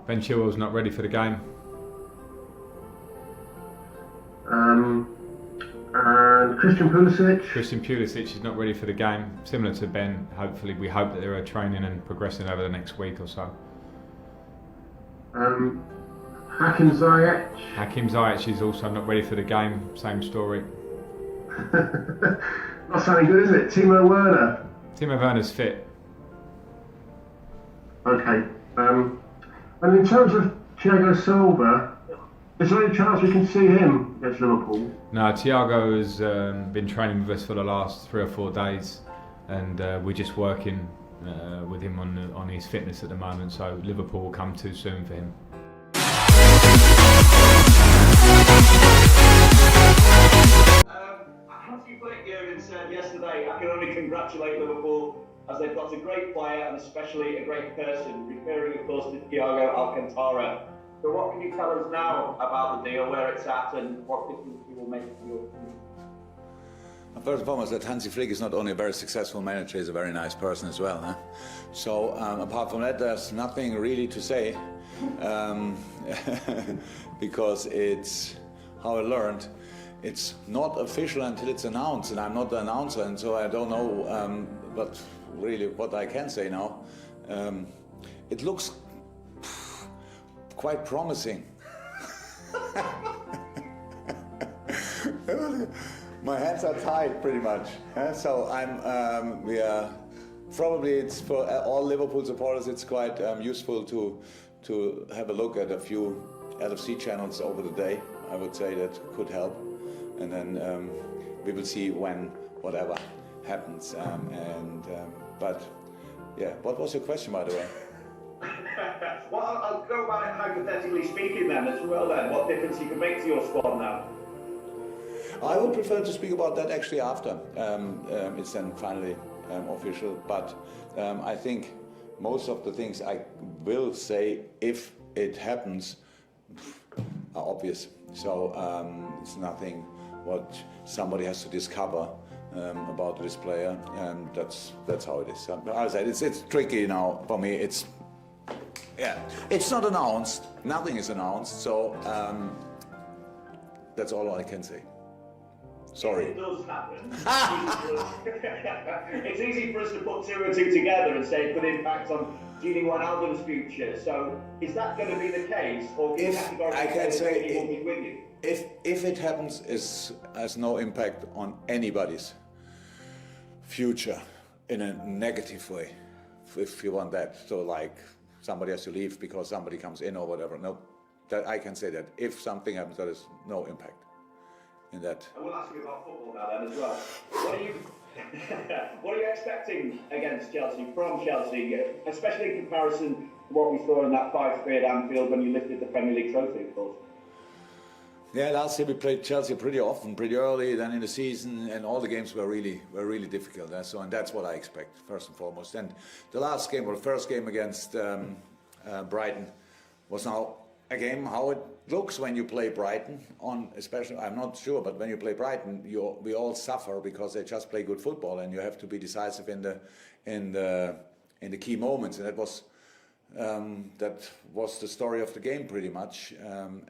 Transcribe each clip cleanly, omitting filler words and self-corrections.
Ben Chilwell's not ready for the game. And Christian Pulisic is not ready for the game. Similar to Ben, hopefully we hope that they're training and progressing over the next week or so. Hakim Ziyech. Hakim Ziyech is also not ready for the game. Same story. Not sounding good, is it? Timo Werner. Timo Werner's fit. Okay. And in terms of Thiago Silva, is there any chance we can see him against Liverpool? No, Thiago has been training with us for the last 3 or 4 days, and we're just working with him on his fitness at the moment. So Liverpool will come too soon for him. As you put it, Jurgen said yesterday, I can only congratulate Liverpool as they've got a great player and especially a great person, referring of course to Thiago Alcantara. So what can you tell us now about the deal, where it's at and what difference it will make to your team? First and foremost, that Hansi Flick is not only a very successful manager, he's a very nice person as well. Huh? So apart from that, there's nothing really to say, because it's how I learned. It's not official until it's announced, and I'm not the announcer, and so I don't know, but really what I can say now, it looks quite promising. My hands are tied pretty much, so we are probably, it's for all Liverpool supporters, it's quite useful to have a look at a few LFC channels over the day. I would say that could help. And then we will see when whatever happens. But yeah, what was your question, by the way? Well, I'll go about it hypothetically speaking then as well. Then, what difference you can make to your squad now? I would prefer to speak about that actually after it's then finally official. But I think most of the things I will say, if it happens, are obvious. So it's nothing what somebody has to discover about this player, and that's how it is. As I said, it's tricky now for me. It's not announced. Nothing is announced. So that's all I can say. Sorry. If it does happen, it's easy for us to put 2 and 2 together and say it could impact on Gini Wijnaldum's future. So is that going to be the case, or can I can say he won't be with you? If it happens, it has no impact on anybody's future in a negative way, if you want that. So like somebody has to leave because somebody comes in or whatever. No, that I can say that if something happens, there is no impact in that. I will ask you about football now then as well. What are you expecting against Chelsea, from Chelsea, especially in comparison to what we saw in that 5-3 at Anfield when you lifted the Premier League trophy, of course? Yeah, last year we played Chelsea pretty often, pretty early, then in the season, and all the games were really difficult. So, and that's what I expect first and foremost. And the last game, or the first game against Brighton, was now a game how it looks when you play Brighton. Especially, I'm not sure, but when you play Brighton, we all suffer because they just play good football, and you have to be decisive in the key moments. And that was the story of the game pretty much.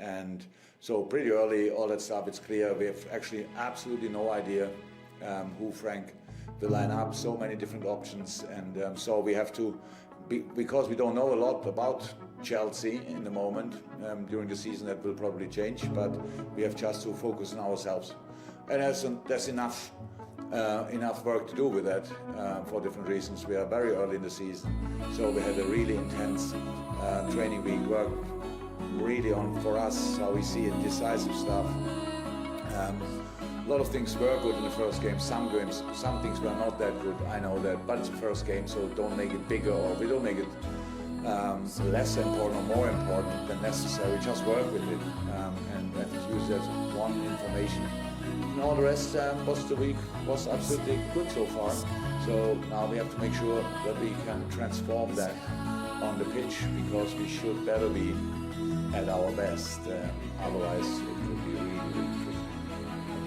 And so pretty early, all that stuff, it's clear. We have actually absolutely no idea who Frank will line up, so many different options. And so we have to, because we don't know a lot about Chelsea in the moment, during the season that will probably change, but we have just to focus on ourselves. And there's enough work to do with that for different reasons. We are very early in the season, so we had a really intense training week, work really on, for us, how we see it, decisive stuff. A lot of things were good in the first game, some things were not that good, I know that, but it's the first game, so don't make it bigger, or we don't make it less important or more important than necessary. Just work with it and use that one information. And all the rest the week was absolutely good so far. So now we have to make sure that we can transform that on the pitch, because we should better be at our best. Otherwise, it could be really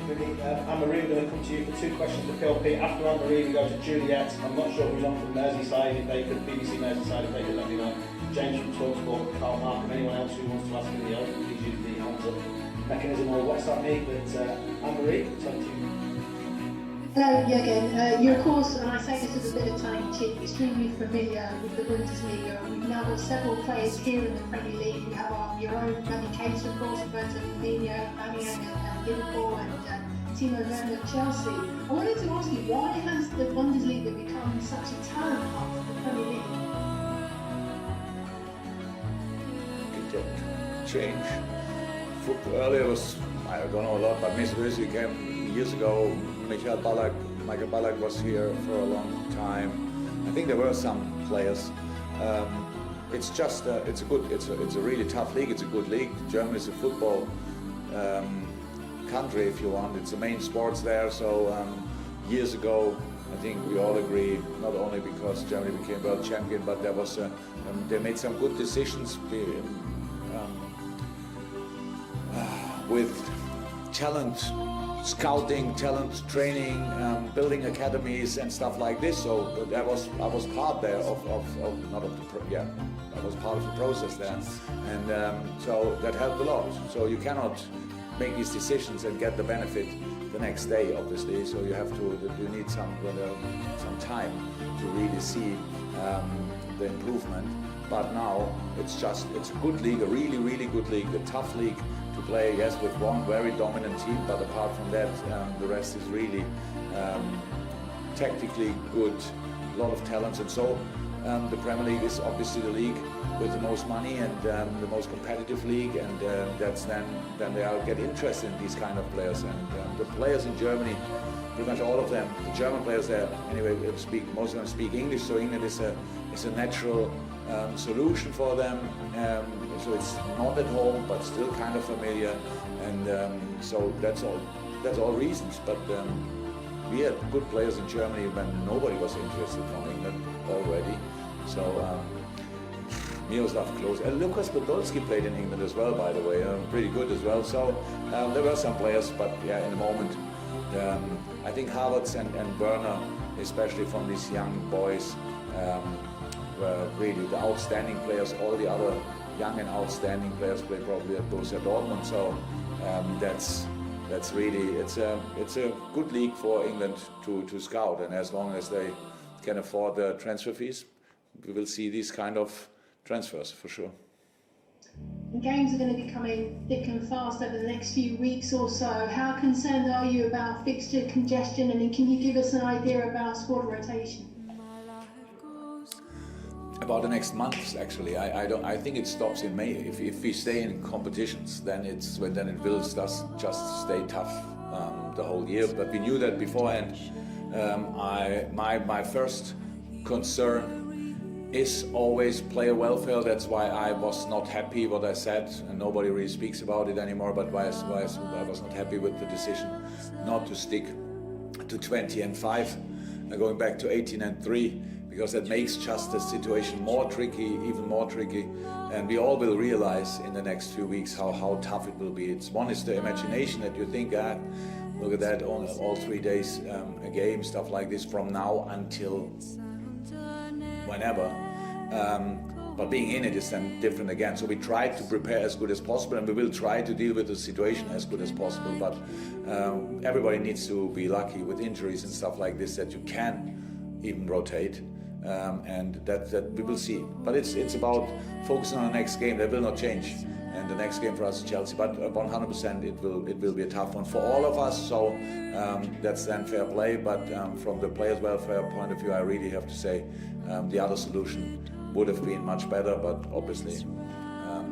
tricky. Anne-Marie, we're going to come to you for 2 questions to Phil P. After Anne-Marie, we go to Juliet. I'm not sure who's on from Merseyside. If they could, BBC Merseyside, if they could let me know. James from Talksport, Carl Markham, anyone else who wants to ask in the audience, please use the hands up mechanism or WhatsApp me. But Anne-Marie, it's on to you. Hello, Jürgen. You're, of course, and I say this with a bit of tongue-in-cheek, extremely familiar with the Bundesliga. We've now got several players here in the Premier League. We have your own Danny Case, of course, Roberto Firmino, Aubameyang at Liverpool, and Timo Werner at Chelsea. I wanted to ask you, why has the Bundesliga become such a talent hub for the Premier League? Change. Football earlier was, I don't know a lot, but Mesut Özil came years ago. Michael Ballack was here for a long time. I think there were some players. It's just it's a really tough league. It's a good league. Germany is a football country, if you want. It's the main sports there. So years ago, I think we all agree, not only because Germany became world champion, but there was they made some good decisions with talent scouting, talent training, building academies and stuff like this. So I was part there I was part of the process there, and so that helped a lot. So you cannot make these decisions and get the benefit the next day, obviously. So you need some time to really see the improvement. But now it's a good league, a really good league, a tough league to play, yes, with one very dominant team, but apart from that, the rest is really tactically good, a lot of talents. And so the Premier League is obviously the league with the most money and the most competitive league, and that's then they all get interested in these kind of players. And the players in Germany, pretty much all of them, the German players there, anyway, most of them speak English, so England is a natural solution for them. So it's not at home, but still kind of familiar, and so that's all reasons. But we had good players in Germany when nobody was interested from England already. So Miroslav Klose and Lukas Podolski played in England as well, by the way, pretty good as well. So there were some players, but yeah, in the moment, I think Havertz and Werner, especially from these young boys, were really the outstanding players. All the other young and outstanding players play probably at Borussia Dortmund. So that's really it's a good league for England to scout, and as long as they can afford the transfer fees, we will see these kind of transfers for sure. And games are going to be coming thick and fast over the next few weeks or so. How concerned are you about fixture congestion, and can you give us an idea about squad rotation? About the next months, actually, I think it stops in May. If we stay in competitions, then it will just stay tough the whole year. But we knew that beforehand. My first concern is always player welfare. That's why I was not happy what I said, and nobody really speaks about it anymore. But why I was not happy with the decision not to stick to 20 and 5, going back to 18 and 3. Because that makes just the situation more tricky, even more tricky, and we all will realize in the next few weeks how tough it will be. One is the imagination that you think, look at that, all 3 days a game, stuff like this from now until whenever. But being in it is then different again. So we try to prepare as good as possible, and we will try to deal with the situation as good as possible. But everybody needs to be lucky with injuries and stuff like this that you can even rotate. And that we will see. But it's about focusing on the next game. That will not change. And the next game for us is Chelsea. But 100% it will be a tough one for all of us. So that's then fair play. But from the players' welfare point of view, I really have to say the other solution would have been much better. But obviously, a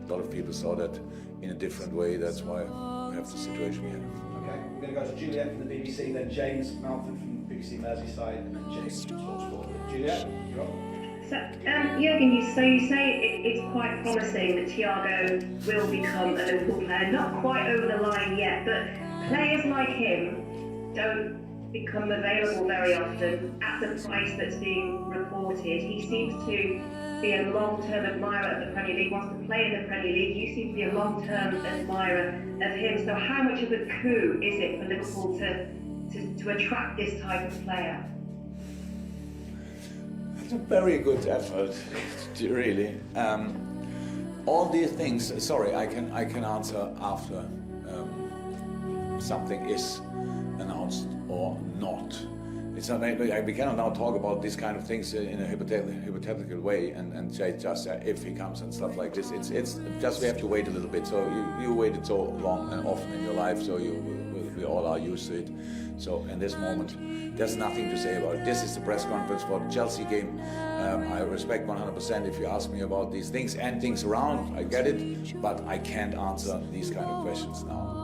lot of people saw that in a different way. That's why we have the situation we have. Okay, we're going to go to Juliet from the BBC, then James Malcolm from BBC Merseyside, and then James from Talksport. Juliet, you're up. So, Jürgen, you say it's quite promising that Thiago will become a Liverpool player. Not quite over the line yet, but players like him don't become available very often at the price that's being reported. He seems to be a long-term admirer of the Premier League, wants to play in the Premier League. You seem to be a long-term admirer of him. So how much of a coup is it for Liverpool to attract this type of player? It's a very good effort, really. All these things, sorry, I can answer after something is announced or not. It's not, we cannot now talk about these kind of things in a hypothetical way and say just if he comes and stuff like this. It's just we have to wait a little bit. So you waited so long and often in your life, so we all are used to it. So in this moment, there's nothing to say about it. This is the press conference for the Chelsea game. I respect 100% if you ask me about these things and things around. I get it, but I can't answer these kind of questions now.